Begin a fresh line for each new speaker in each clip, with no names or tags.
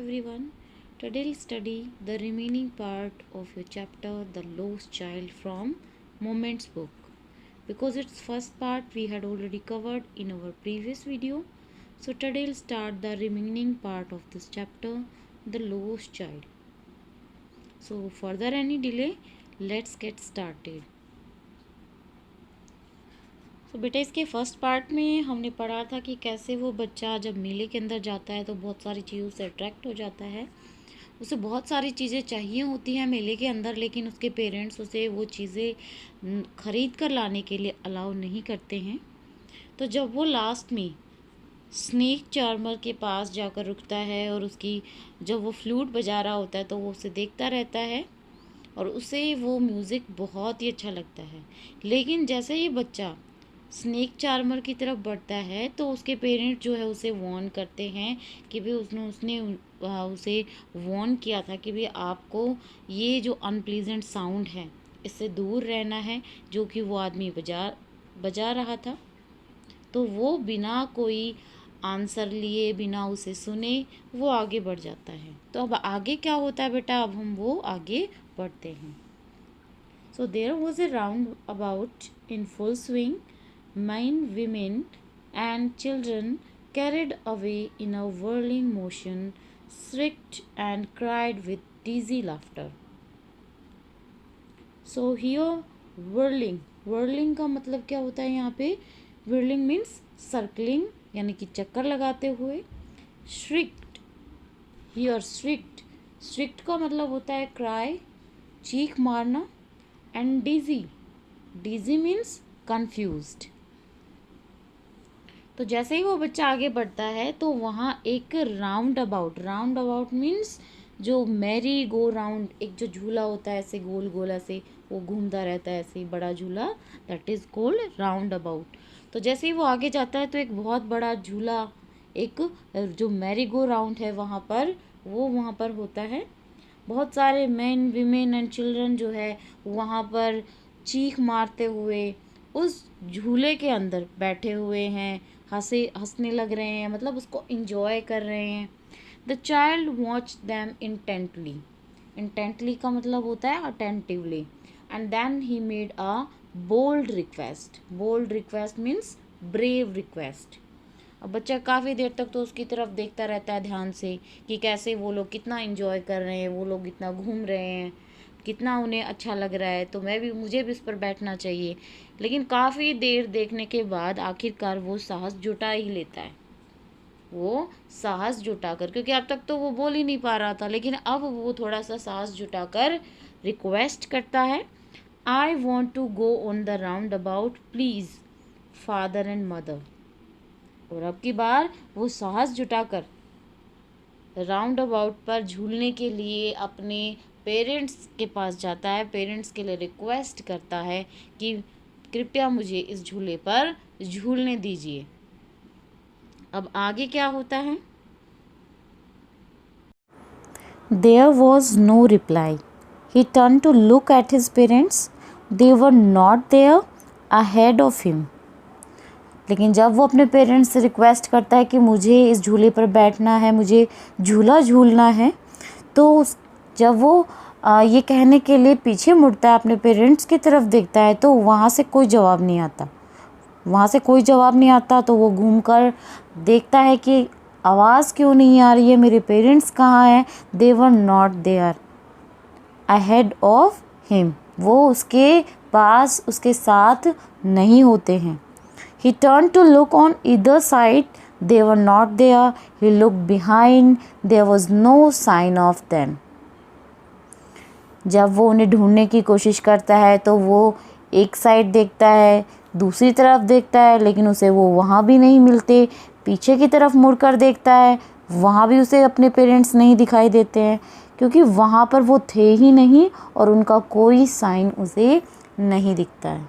everyone. Today we'll study the remaining part of your chapter The Lost Child from Moments book. Because its first part we had already covered in our previous video. So today we'll start the remaining part of this chapter The Lost Child. So further any delay, let's get started. तो बेटा इसके first part में हमने पढ़ा था कि कैसे वो बच्चा जब मेले के अंदर जाता है तो बहुत सारी चीज़ों से अट्रैक्ट हो जाता है। उसे बहुत सारी चीज़ें चाहिए होती हैं मेले के अंदर, लेकिन उसके पेरेंट्स उसे वो चीज़ें ख़रीद कर लाने के लिए अलाउ नहीं करते हैं। तो जब वो लास्ट में स्नेक चार्मर के पास जाकर रुकता है और उसकी जब वो फ्लूट बजा रहा होता है तो वो उसे देखता रहता है और उसे वो म्यूज़िक बहुत ही अच्छा लगता है। लेकिन जैसे ये बच्चा स्नेक चार्मर की तरफ बढ़ता है तो उसके पेरेंट्स जो है उसे वार्न करते हैं कि भाई उसने उसे वार्न किया था कि भाई आपको ये जो अनप्लीजेंट साउंड है इससे दूर रहना है, जो कि वो आदमी बजा रहा था। तो वो बिना कोई आंसर लिए, बिना उसे सुने वो आगे बढ़ जाता है। तो अब आगे क्या होता है बेटा, अब हम वो आगे बढ़ते हैं। So there was a roundabout in full swing. Men, women, and children carried away in a whirling motion, shrieked and cried with dizzy laughter. So here whirling का मतलब क्या होता है यहाँ पे? whirling means circling, यानी कि चक्कर लगाते हुए. shrieked, here shrieked का मतलब होता है cry, चीख मारना. and dizzy means confused. तो जैसे ही वो बच्चा आगे बढ़ता है तो वहाँ एक राउंड अबाउट मीन्स जो मैरी गो राउंड, एक जो झूला होता है ऐसे गोल गोल ऐसे वो घूमता रहता है, ऐसे बड़ा झूला, that is called round about. तो जैसे ही वो आगे जाता है तो एक बहुत बड़ा झूला, एक जो मैरी गो राउंड है वहाँ पर होता है. बहुत सारे मैन, वीमेन एंड चिल्ड्रन जो है वहाँ पर चीख मारते हुए उस झूले के अंदर बैठे हुए हैं, हंसने लग रहे हैं, मतलब उसको इंजॉय कर रहे हैं. The child watch them intently का मतलब होता है attentively. And then he made a bold request means brave request. अब बच्चा काफ़ी देर तक तो उसकी तरफ देखता रहता है ध्यान से कि कैसे वो लोग कितना इंजॉय कर रहे हैं, वो लोग कितना घूम रहे हैं, कितना उन्हें अच्छा लग रहा है, तो मुझे भी इस पर बैठना चाहिए. लेकिन काफ़ी देर देखने के बाद आखिरकार वो साहस जुटा ही लेता है. वो साहस जुटाकर, क्योंकि अब तक तो वो बोल ही नहीं पा रहा था, लेकिन अब वो थोड़ा सा साहस जुटाकर रिक्वेस्ट करता है. I want to go on the roundabout please father and mother. और अब की बार वो साहस जुटाकर राउंड अबाउट पर झूलने के लिए अपने पेरेंट्स के पास जाता है. पेरेंट्स के लिए रिक्वेस्ट करता है कि कृपया मुझे इस झूले पर झूलने दीजिए. अब आगे क्या होता है? There was no reply. He turned to look at his parents. They were not there ahead of him. लेकिन जब वो अपने पेरेंट्स से रिक्वेस्ट करता है कि मुझे इस झूले पर बैठना है, मुझे झूला झूलना है, तो जब वो ये कहने के लिए पीछे मुड़ता है, अपने पेरेंट्स की तरफ देखता है, तो वहाँ से कोई जवाब नहीं आता. तो वो घूमकर देखता है कि आवाज़ क्यों नहीं आ रही है, मेरे पेरेंट्स कहाँ हैं. They were not there ahead of him. वो उसके पास, उसके साथ नहीं होते हैं. He turned to look on either side. They were not there. He looked behind. There was no sign of them. जब वो उन्हें ढूंढने की कोशिश करता है तो वो एक साइड देखता है, दूसरी तरफ देखता है, लेकिन उसे वो वहाँ भी नहीं मिलते. पीछे की तरफ मुड़कर देखता है, वहाँ भी उसे अपने पेरेंट्स नहीं दिखाई देते हैं, क्योंकि वहाँ पर वो थे ही नहीं और उनका कोई साइन उसे नहीं दिखता है.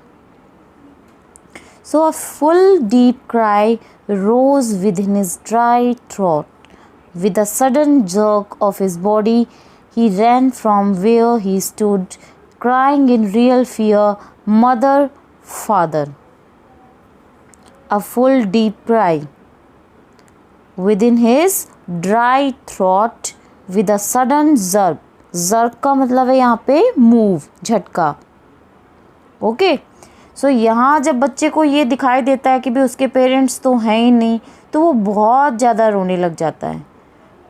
So a full deep cry rose within his dry throat. With a sudden jerk of his body, he ran from where he stood, crying in real fear, "Mother, Father." A full deep cry within his dry throat with a sudden jerk, jerk का मतलब है यहाँ पे move, झटका। Okay, सो यहाँ जब बच्चे को ये दिखाई देता है कि भाई उसके पेरेंट्स तो हैं ही नहीं, तो वो बहुत ज़्यादा रोने लग जाता है,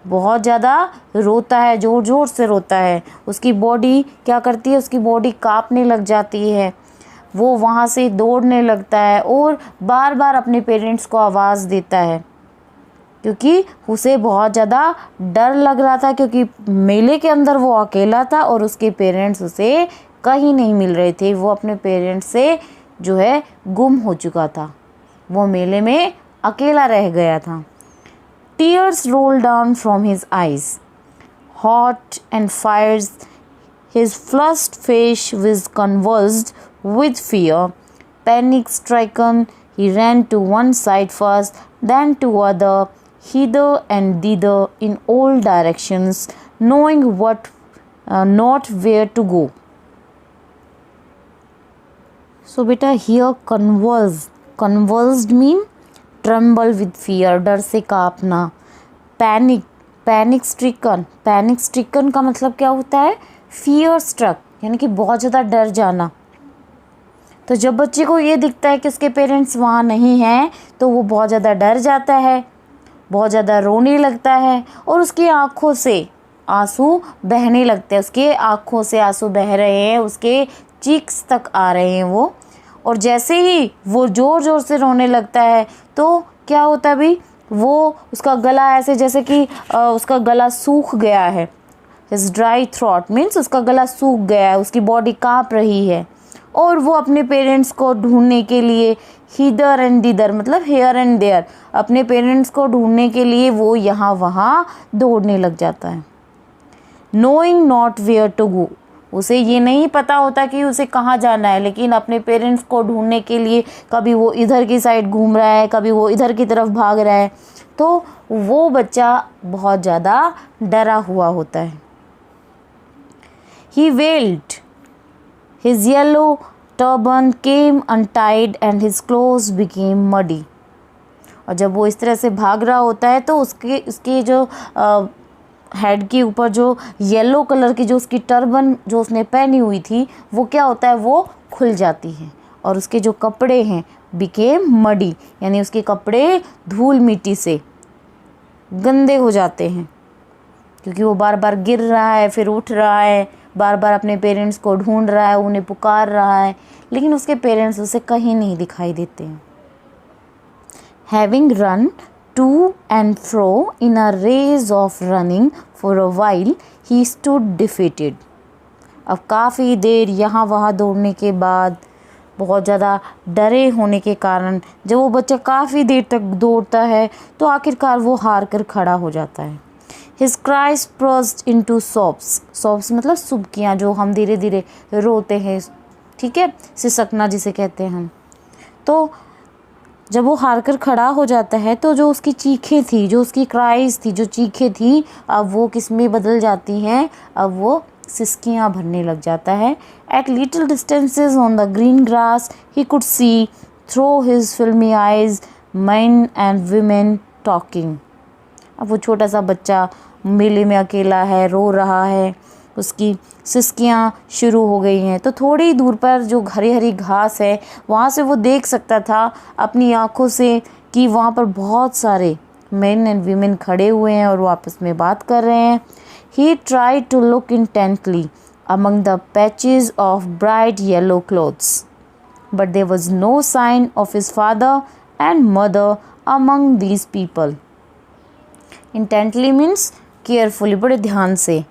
बहुत ज़्यादा रोता है, ज़ोर ज़ोर से रोता है। उसकी बॉडी क्या करती है, उसकी बॉडी कांपने लग जाती है, वो वहाँ से दौड़ने लगता है और बार बार अपने पेरेंट्स को आवाज़ देता है, क्योंकि उसे बहुत ज़्यादा डर लग रहा था, क्योंकि मेले के अंदर वो अकेला था और उसके पेरेंट्स उसे कहीं नहीं मिल रहे थे। वो अपने पेरेंट्स से जो है गुम हो चुका था, वो मेले में अकेला रह गया था। Tears roll down from his eyes, hot and fierce his flushed face was convulsed with fear. Panic stricken, he ran to one side first, then to other, hither and thither in all directions, knowing not where to go. So beta here convulsed mean tremble with fear, डर से कांपना। Panic stricken का मतलब क्या होता है, fear struck, यानी कि बहुत ज़्यादा डर जाना। तो जब बच्चे को ये दिखता है कि उसके पेरेंट्स वहाँ नहीं हैं, तो वो बहुत ज़्यादा डर जाता है, बहुत ज़्यादा रोने लगता है और उसकी आँखों से आंसू बहने लगते हैं। उसके आँखों से आंसू बह रहे हैं, उसके चीक्स तक आ रहे हैं वो। और जैसे ही वो ज़ोर ज़ोर से रोने लगता है तो क्या होता है भाई, वो उसका गला ऐसे जैसे कि उसका गला सूख गया है। His dry throat means उसका गला सूख गया है, उसकी बॉडी काँप रही है और वो अपने पेरेंट्स को ढूंढने के लिए hither and thither मतलब here and there, अपने पेरेंट्स को ढूंढने के लिए वो यहाँ वहाँ दौड़ने लग जाता है। Knowing not where to go, उसे ये नहीं पता होता कि उसे कहाँ जाना है, लेकिन अपने पेरेंट्स को ढूंढने के लिए कभी वो इधर की साइड घूम रहा है, कभी वो इधर की तरफ भाग रहा है। तो वो बच्चा बहुत ज़्यादा डरा हुआ होता है। He wailed. His yellow turban came untied and his clothes became muddy. और जब वो इस तरह से भाग रहा होता है तो उसके जो हेड के ऊपर जो येलो कलर की जो उसकी टर्बन जो उसने पहनी हुई थी, वो क्या होता है, वो खुल जाती है और उसके जो कपड़े हैं became muddy, यानी उसके कपड़े धूल मिट्टी से गंदे हो जाते हैं, क्योंकि वो बार बार गिर रहा है, फिर उठ रहा है, बार बार अपने पेरेंट्स को ढूंढ रहा है, उन्हें पुकार रहा है, लेकिन उसके पेरेंट्स उसे कहीं नहीं दिखाई देते हैं। Having run to and fro in a race of running for a while, he stood defeated. अब काफ़ी देर यहाँ वहाँ दौड़ने के बाद, बहुत ज़्यादा डरे होने के कारण, जब वो बच्चा काफ़ी देर तक दौड़ता है तो आखिरकार वो हार कर खड़ा हो जाता है। His cries burst into sobs. Sobs मतलब सुबकियाँ, जो हम धीरे धीरे रोते हैं, ठीक है, सिसकना जिसे कहते हैं हम। तो जब वो हार कर खड़ा हो जाता है तो जो उसकी चीखें थी, जो उसकी क्राइज थी, जो चीखें थी, अब वो किस में बदल जाती हैं, अब वो सिसकियाँ भरने लग जाता है। At little distances on the green grass, he could see through his filmy eyes men and women talking. अब वो छोटा सा बच्चा मेले में अकेला है, रो रहा है, उसकी सिसकियाँ शुरू हो गई हैं। तो थोड़ी दूर पर जो हरी हरी घास है, वहाँ से वो देख सकता था अपनी आँखों से कि वहाँ पर बहुत सारे मेन एंड वीमेन खड़े हुए हैं और वो आपस में बात कर रहे हैं। He tried to look intently among the patches of bright yellow clothes, but there was no sign of his father and mother among these people. Intently means carefully, बड़े ध्यान से,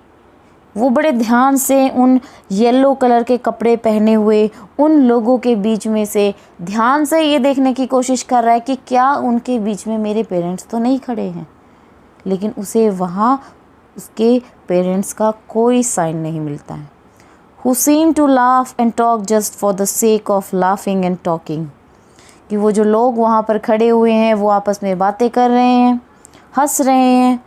वो बड़े ध्यान से उन येलो कलर के कपड़े पहने हुए उन लोगों के बीच में से ध्यान से ये देखने की कोशिश कर रहा है कि क्या उनके बीच में मेरे पेरेंट्स तो नहीं खड़े हैं, लेकिन उसे वहाँ उसके पेरेंट्स का कोई साइन नहीं मिलता है। Who seemed to laugh and talk just for the sake of laughing and talking, कि वो जो लोग वहाँ पर खड़े हुए हैं वो आपस में बातें कर रहे हैं, हंस रहे हैं,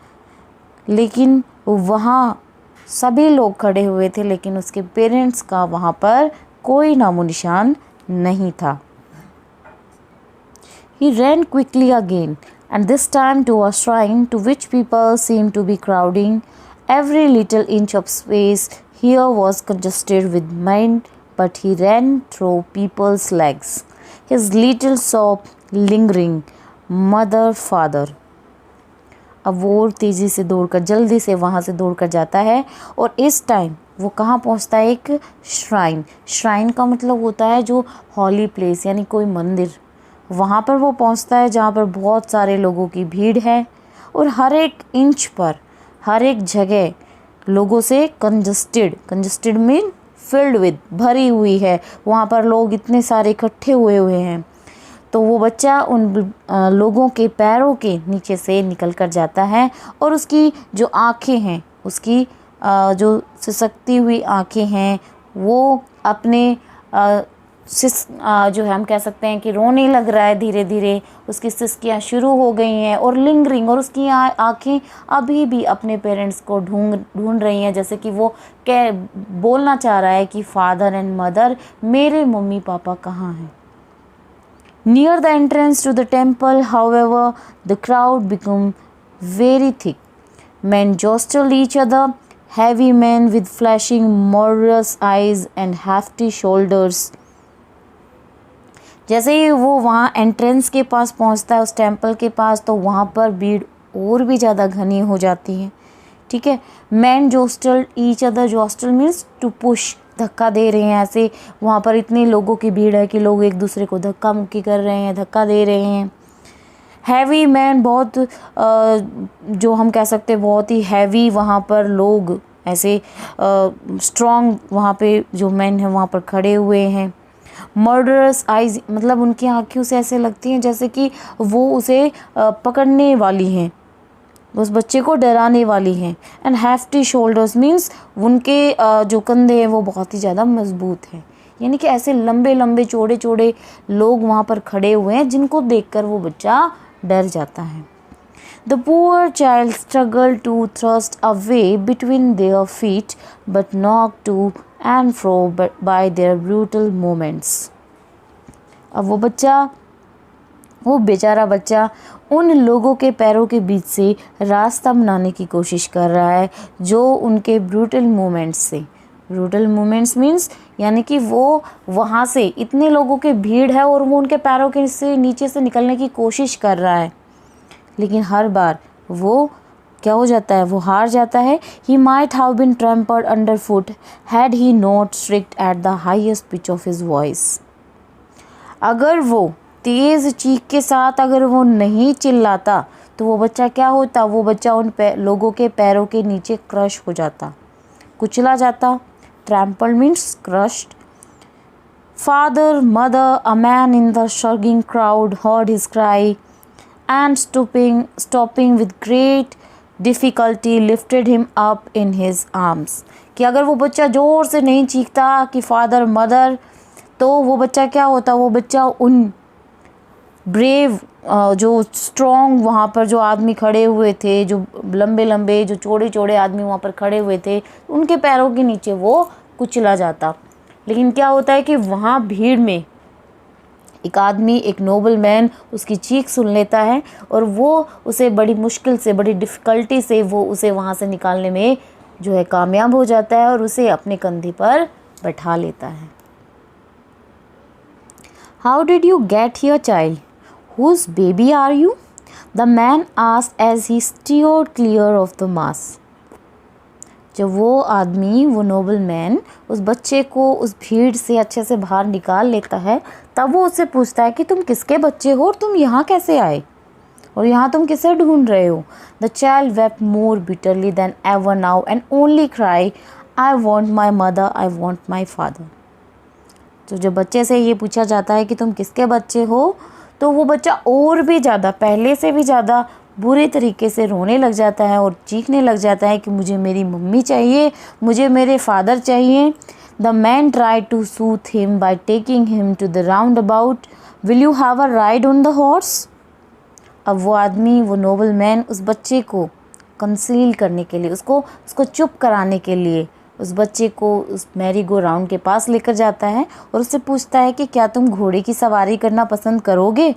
लेकिन वहाँ सभी लोग खड़े हुए थे, लेकिन उसके पेरेंट्स का वहाँ पर कोई नामो निशान नहीं था। He ran quickly again, and this time to a shrine to which people seemed to be crowding. Every little inch of space here was congested with men, but he ran through people's legs, his little sob lingering. Mother, father. अब वो तेज़ी से दौड़कर जल्दी से वहाँ से दौड़कर जाता है और इस टाइम वो कहाँ पहुँचता है? एक श्राइन। श्राइन का मतलब होता है जो हॉली प्लेस, यानी कोई मंदिर। वहाँ पर वो पहुँचता है जहाँ पर बहुत सारे लोगों की भीड़ है और हर एक इंच पर, हर एक जगह लोगों से कंजस्टेड मीन फिल्ड विद, भरी हुई है। वहाँ पर लोग इतने सारे इकट्ठे हुए हैं। तो वो बच्चा उन लोगों के पैरों के नीचे से निकल कर जाता है और उसकी जो आँखें हैं, उसकी जो सिसकती हुई आँखें हैं, वो अपने जो है हम कह सकते हैं कि रोने लग रहा है। धीरे धीरे उसकी सिसकियाँ शुरू हो गई हैं और लिंगरिंग, और उसकी आँखें अभी भी अपने पेरेंट्स को ढूंढ रही हैं, जैसे कि वो बोलना चाह रहा है कि फादर एंड मदर, मेरे मम्मी पापा कहाँ हैं। Near the entrance to the temple, however, the crowd became very thick. Men jostled each other, heavy men with flashing, murderous eyes and hefty shoulders. जैसे ही वो वहाँ एंट्रेंस के पास पहुँचता है, उस टेम्पल के पास, तो वहाँ पर भीड़ और भी ज़्यादा घनी हो जाती है। ठीक है। Man jostle each other, jostle means to push, धक्का दे रहे हैं। ऐसे वहाँ पर इतने लोगों की भीड़ है कि लोग एक दूसरे को धक्का मुक्की कर रहे हैं, धक्का दे रहे हैं। हैवी मैन, बहुत जो हम कह सकते हैं बहुत ही हैवी वहाँ पर लोग, ऐसे स्ट्रॉन्ग वहाँ पे जो मैन हैं वहाँ पर खड़े हुए हैं। मर्डरस आइज, मतलब उनकी आँखों से ऐसे लगती हैं जैसे कि वो उसे पकड़ने वाली हैं, उस बच्चे को डराने वाली हैं। एंड हैफ्टी शोल्डर्स मीन्स उनके जो कंधे हैं वो बहुत ही ज़्यादा मजबूत हैं, यानी कि ऐसे लंबे लंबे चौड़े चौड़े लोग वहाँ पर खड़े हुए हैं जिनको देखकर वो बच्चा डर जाता है। The poor child struggle to thrust away between their feet but knock to and fro by their brutal moments. अब वो बेचारा बच्चा उन लोगों के पैरों के बीच से रास्ता बनाने की कोशिश कर रहा है, जो उनके ब्रूटल मूवमेंट्स से, ब्रूटल मूवमेंट्स मीन्स यानी कि वो वहाँ से इतने लोगों की भीड़ है और वो उनके पैरों के से नीचे से निकलने की कोशिश कर रहा है, लेकिन हर बार वो क्या हो जाता है? वो हार जाता है। He might have been trampled under foot had he not strict at the highest pitch of his voice. अगर वो तेज़ चीख के साथ अगर वो नहीं चिल्लाता तो वो बच्चा क्या होता? वो बच्चा उन लोगों के पैरों के नीचे क्रश हो जाता, कुचला जाता। Trample means crushed. Father, mother, a man in the surging crowd heard his cry and stopping with great difficulty lifted him up in his arms. कि अगर वो बच्चा ज़ोर से नहीं चीखता कि फादर मदर, तो वो बच्चा क्या होता? वो बच्चा उन ब्रेव जो स्ट्रॉन्ग वहाँ पर जो आदमी खड़े हुए थे, जो लंबे लंबे जो चौड़े चौड़े आदमी वहाँ पर खड़े हुए थे, उनके पैरों के नीचे वो कुचला जाता। लेकिन क्या होता है कि वहाँ भीड़ में एक आदमी, एक नोबल मैन उसकी चीख सुन लेता है और वो उसे बड़ी मुश्किल से, बड़ी डिफ़िकल्टी से वो उसे वहाँ से निकालने में जो है कामयाब हो जाता है और उसे अपने कंधे पर बैठा लेता है। How did you get here child? Whose baby are you? The man asked as he steered clear of the mass. जब वो आदमी, वो नोबल मैन उस बच्चे को उस भीड़ से अच्छे से बाहर निकाल लेता है, तब वो उससे पूछता है कि तुम किसके बच्चे हो और तुम यहाँ कैसे आए और यहाँ तुम किसे ढूंढ रहे हो? The child wept more bitterly than ever now and only cried, I want my mother, I want my father. तो जब बच्चे से ये पूछा जाता है कि तुम किसके बच्चे हो, तो वो बच्चा और भी ज़्यादा, पहले से भी ज़्यादा बुरे तरीके से रोने लग जाता है और चीखने लग जाता है कि मुझे मेरी मम्मी चाहिए, मुझे मेरे फादर चाहिए। The man tried to soothe him by taking him to the roundabout. Will you have a ride on the horse? अब वो आदमी, वो नोबल मैन उस बच्चे को कंसील करने के लिए, उसको चुप कराने के लिए उस बच्चे को उस मैरी गो राउंड के पास लेकर जाता है और उससे पूछता है कि क्या तुम घोड़े की सवारी करना पसंद करोगे?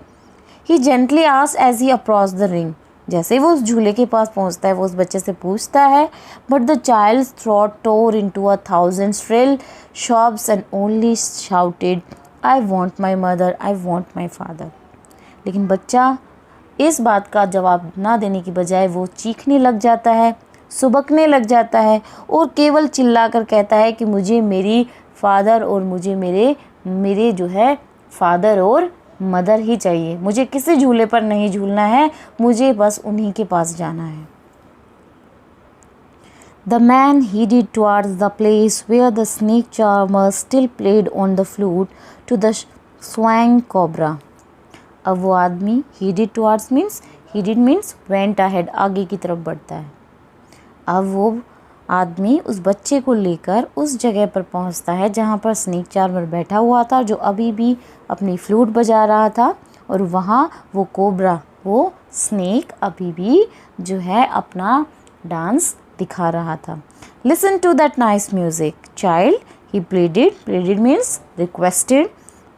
He gently asked as he approach the ring. जैसे ही वो उस झूले के पास पहुंचता है वो उस बच्चे से पूछता है, but the child's throat tore into 1,000 shrill sobs and only shouted, I want my mother, I want my father. लेकिन बच्चा इस बात का जवाब ना देने की बजाय वो चीखने लग जाता है, सुबकने लग जाता है और केवल चिल्लाकर कहता है कि मुझे मेरी फादर और मुझे मेरे जो है फादर और मदर ही चाहिए, मुझे किसी झूले पर नहीं झूलना है, मुझे बस उन्हीं के पास जाना है। The man headed towards the place where the snake charmer still played on the flute to the swang cobra. अब वो आदमी headed towards means went ahead, आगे की तरफ बढ़ता है। अब वो आदमी उस बच्चे को लेकर उस जगह पर पहुंचता है जहां पर स्नेक चार्मर बैठा हुआ था, जो अभी भी अपनी फ्लूट बजा रहा था, और वहां वो कोबरा, वो स्नेक अभी भी जो है अपना डांस दिखा रहा था। Listen to that nice music child, he pleaded means requested.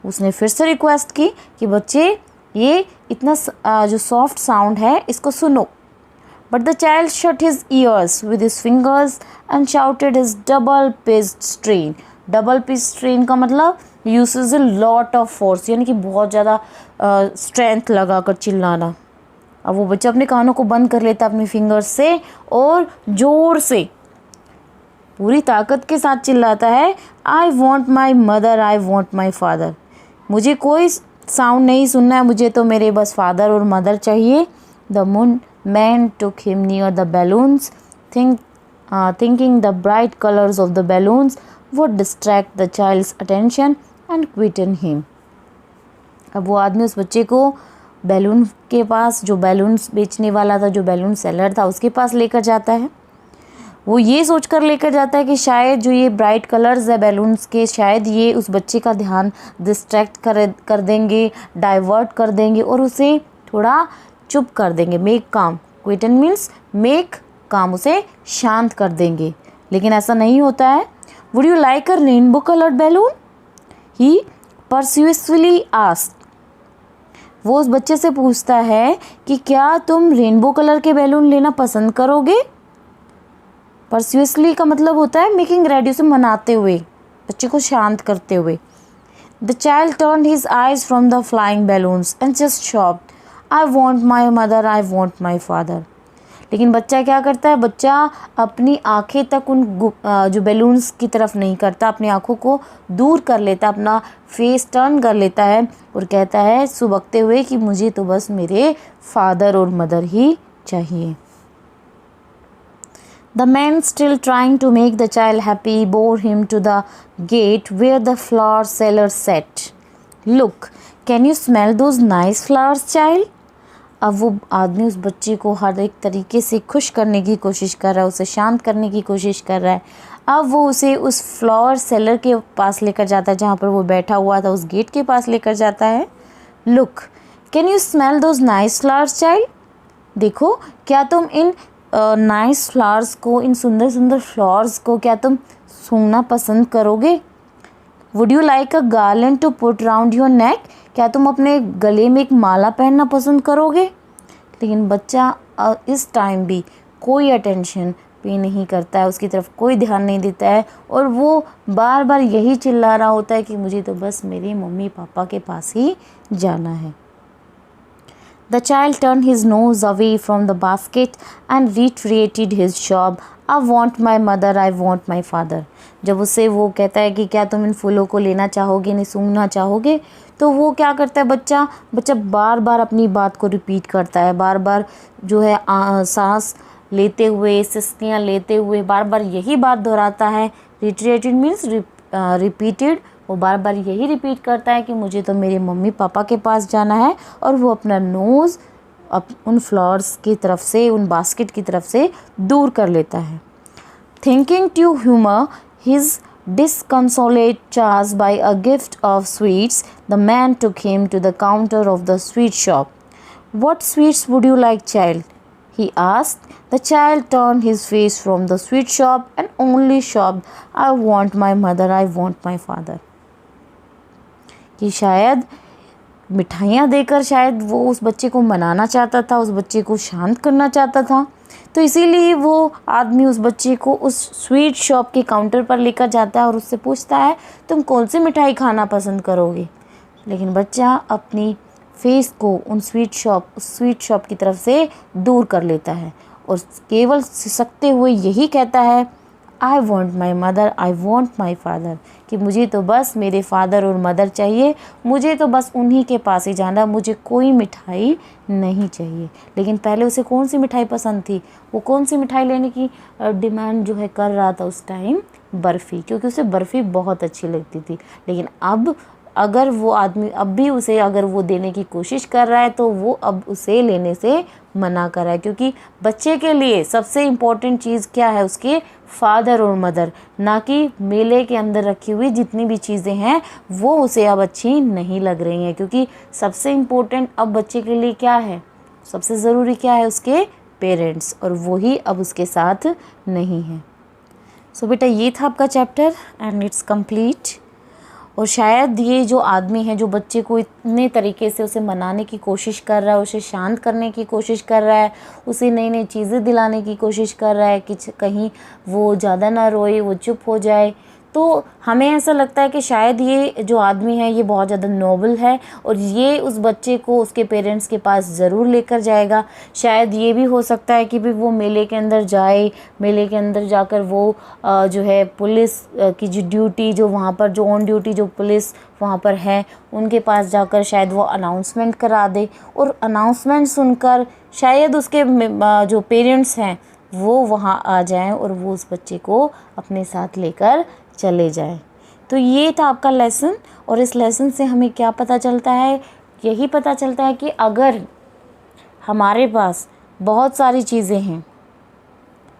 उसने फिर से रिक्वेस्ट की कि बच्चे ये इतना जो सॉफ्ट साउंड है इसको सुनो। But the child shut his ears with his fingers and shouted his double-pitched strain. Double-pitched strain का मतलब uses a lot of force, यानी कि बहुत ज़्यादा strength लगाकर चिल्लाना। अब वो बच्चा अपने कानों को बंद कर लेता अपनी फिंगर्स से और ज़ोर से पूरी ताकत के साथ चिल्लाता है, I want my mother, I want my father. मुझे कोई साउंड नहीं सुनना है, मुझे तो मेरे बस फादर और मदर चाहिए। The man took him near the balloons, thinking the bright colors of the balloons would distract the child's attention and quieten him. अब वो आदमी उस बच्चे को बैलून के पास, जो बैलून्स बेचने वाला था, जो बैलून सेलर था, उसके पास लेकर जाता है। वो ये सोचकर लेकर जाता है कि शायद जो ये ब्राइट कलर्स है बैलून्स के, शायद ये उस बच्चे का ध्यान डिस्ट्रैक्ट कर देंगे, डाइवर्ट कर देंगे और उसे थोड़ा चुप कर देंगे। मेक काम, क्विटन मीन्स मेक काम, उसे शांत कर देंगे। लेकिन ऐसा नहीं होता है। Would you like a rainbow coloured balloon, he persuasively asked. वो उस बच्चे से पूछता है कि क्या तुम रेनबो कलर के बैलून लेना पसंद करोगे। परस्यूसिवली का मतलब होता है मेकिंग रेडी, उसे मनाते हुए, बच्चे को शांत करते हुए। The child turned his eyes from the flying balloons and just शॉप्ड, I want my mother, I want my father. लेकिन बच्चा क्या करता है, बच्चा अपनी आंखें तक उन जो बैलून्स की तरफ नहीं करता, अपनी आंखों को दूर कर लेता, अपना फेस टर्न कर लेता है और कहता है सुबकते हुए कि मुझे तो बस मेरे फादर और मदर ही चाहिए। The man, still trying to make the child happy, bore him to the gate where the flower seller sat. Look, can you smell those nice flowers, child? अब वो आदमी उस बच्चे को हर एक तरीके से खुश करने की कोशिश कर रहा है, उसे शांत करने की कोशिश कर रहा है। अब वो उसे उस फ्लावर सेलर के पास लेकर जाता है जहाँ पर वो बैठा हुआ था, उस गेट के पास लेकर जाता है। Look, can you smell those nice flowers child? देखो, क्या तुम इन नाइस फ्लावर्स को, इन सुंदर सुंदर फ्लावर्स को क्या तुम सूंघना पसंद करोगे? Would you like a garland to put round your neck? क्या तुम अपने गले में एक माला पहनना पसंद करोगे? लेकिन बच्चा इस टाइम भी कोई अटेंशन पे नहीं करता है, उसकी तरफ कोई ध्यान नहीं देता है और वो बार बार यही चिल्ला रहा होता है कि मुझे तो बस मेरे मम्मी पापा के पास ही जाना है। The child turned his nose away from the basket and reiterated his job. I want my mother, I want my father. जब उससे वो कहता है कि क्या तुम इन फूलों को लेना चाहोगे, नहीं सूंघना चाहोगे, तो वो क्या करता है बच्चा बार बार अपनी बात को रिपीट करता है, बार बार जो है सांस लेते हुए, सिसकियाँ लेते हुए बार बार यही बात दोहराता है। रिट्रेटेड मीन्स रिपीटेड, वो बार बार यही रिपीट करता है कि मुझे तो मेरे मम्मी पापा के पास जाना है, और वो अपना नोज़ उन फ्लावर्स की तरफ से, उन बास्केट की तरफ से दूर कर लेता है। Thinking to humour his disconsolate charge by a gift of sweets, the man took him to the counter of the sweet shop. What sweets would you like, child? He asked. The child turned his face from the sweet shop and only sobbed, I want my mother, I want my father. कि शायद मिठाइयाँ देकर शायद वो उस बच्चे को मनाना चाहता था, उस बच्चे को शांत करना चाहता था। तो इसीलिए वो आदमी उस बच्चे को उस स्वीट शॉप के काउंटर पर लेकर जाता है और उससे पूछता है तुम कौन सी मिठाई खाना पसंद करोगे। लेकिन बच्चा अपनी फेस को उस स्वीट शॉप की तरफ से दूर कर लेता है और केवल सिसकते हुए यही कहता है I want my mother, I want my father, कि मुझे तो बस मेरे फादर और मदर चाहिए, मुझे तो बस उन्हीं के पास ही जाना, मुझे कोई मिठाई नहीं चाहिए। लेकिन पहले उसे कौन सी मिठाई पसंद थी, वो कौन सी मिठाई लेने की डिमांड जो है कर रहा था उस टाइम, बर्फ़ी, क्योंकि उसे बर्फ़ी बहुत अच्छी लगती थी। लेकिन अब अगर वो आदमी अब भी उसे अगर वो देने की कोशिश कर रहा है तो वो अब उसे लेने से मना कर रहा है, क्योंकि बच्चे के लिए सबसे इम्पोर्टेंट चीज़ क्या है, उसके फादर और मदर, ना कि मेले के अंदर रखी हुई जितनी भी चीज़ें हैं वो उसे अब अच्छी नहीं लग रही हैं। क्योंकि सबसे इम्पोर्टेंट अब बच्चे के लिए क्या है, सबसे ज़रूरी क्या है, उसके पेरेंट्स, और वही अब उसके साथ नहीं है। सो बेटा ये था आपका चैप्टर एंड इट्स कंप्लीट। और शायद ये जो आदमी है जो बच्चे को इतने तरीके से उसे मनाने की कोशिश कर रहा है, उसे शांत करने की कोशिश कर रहा है, उसे नई नई चीज़ें दिलाने की कोशिश कर रहा है कि कहीं वो ज़्यादा ना रोए, वो चुप हो जाए, तो हमें ऐसा लगता है कि शायद ये जो आदमी है ये बहुत ज़्यादा नोबल है और ये उस बच्चे को उसके पेरेंट्स के पास ज़रूर लेकर जाएगा। शायद ये भी हो सकता है कि भी वो मेले के अंदर जाए, मेले के अंदर जाकर वो जो है पुलिस की जो ड्यूटी, जो वहाँ पर जो ऑन ड्यूटी जो पुलिस वहाँ पर है उनके पास जाकर शायद वो अनाउंसमेंट करा दे, और अनाउंसमेंट सुनकर शायद उसके जो पेरेंट्स हैं वो वहाँ आ जाएं और वो उस बच्चे को अपने साथ लेकर चले जाएं। तो ये था आपका लेसन, और इस लेसन से हमें क्या पता चलता है, यही पता चलता है कि अगर हमारे पास बहुत सारी चीज़ें हैं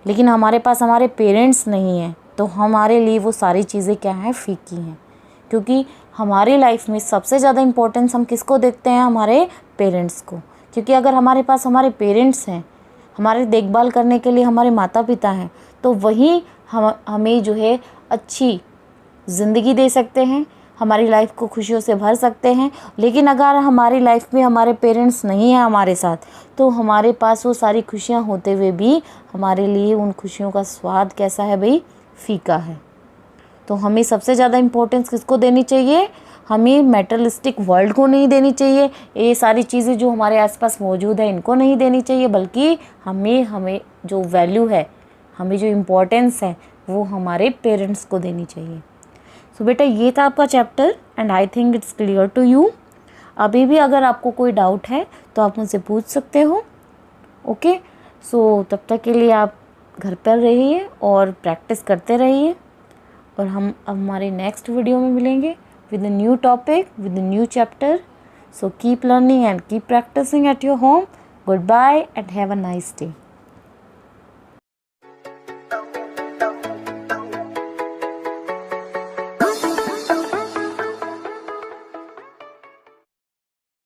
लेकिन हमारे पास हमारे पेरेंट्स नहीं हैं तो हमारे लिए वो सारी चीज़ें क्या हैं, फीकी हैं। क्योंकि हमारी लाइफ में सबसे ज़्यादा इम्पोर्टेंस हम किसको देखते हैं, हमारे पेरेंट्स को। क्योंकि अगर हमारे पास हमारे पेरेंट्स हैं, हमारी देखभाल करने के लिए हमारे माता पिता हैं, तो वही हमें जो है अच्छी ज़िंदगी दे सकते हैं, हमारी लाइफ को खुशियों से भर सकते हैं। लेकिन अगर हमारी लाइफ में हमारे पेरेंट्स नहीं हैं हमारे साथ, तो हमारे पास वो सारी खुशियाँ होते हुए भी हमारे लिए उन खुशियों का स्वाद कैसा है भाई, फीका है। तो हमें सबसे ज़्यादा इम्पोर्टेंस किसको देनी चाहिए, हमें मेटरलिस्टिक वर्ल्ड को नहीं देनी चाहिए, ये सारी चीज़ें जो हमारे आसपास मौजूद है इनको नहीं देनी चाहिए, बल्कि हमें जो वैल्यू है, हमें जो इम्पोर्टेंस है वो हमारे पेरेंट्स को देनी चाहिए। सो बेटा ये था आपका chapter and I think it's clear to you. अभी भी अगर आपको कोई डाउट है तो आप मुझसे पूछ सकते हो। ओके, सो तब तक के लिए आप घर पर रहिए और प्रैक्टिस करते रहिए, और हम अब हमारे नेक्स्ट वीडियो में मिलेंगे with a new topic, with a new chapter. So keep learning and keep practicing at your home. Goodbye and have a nice day.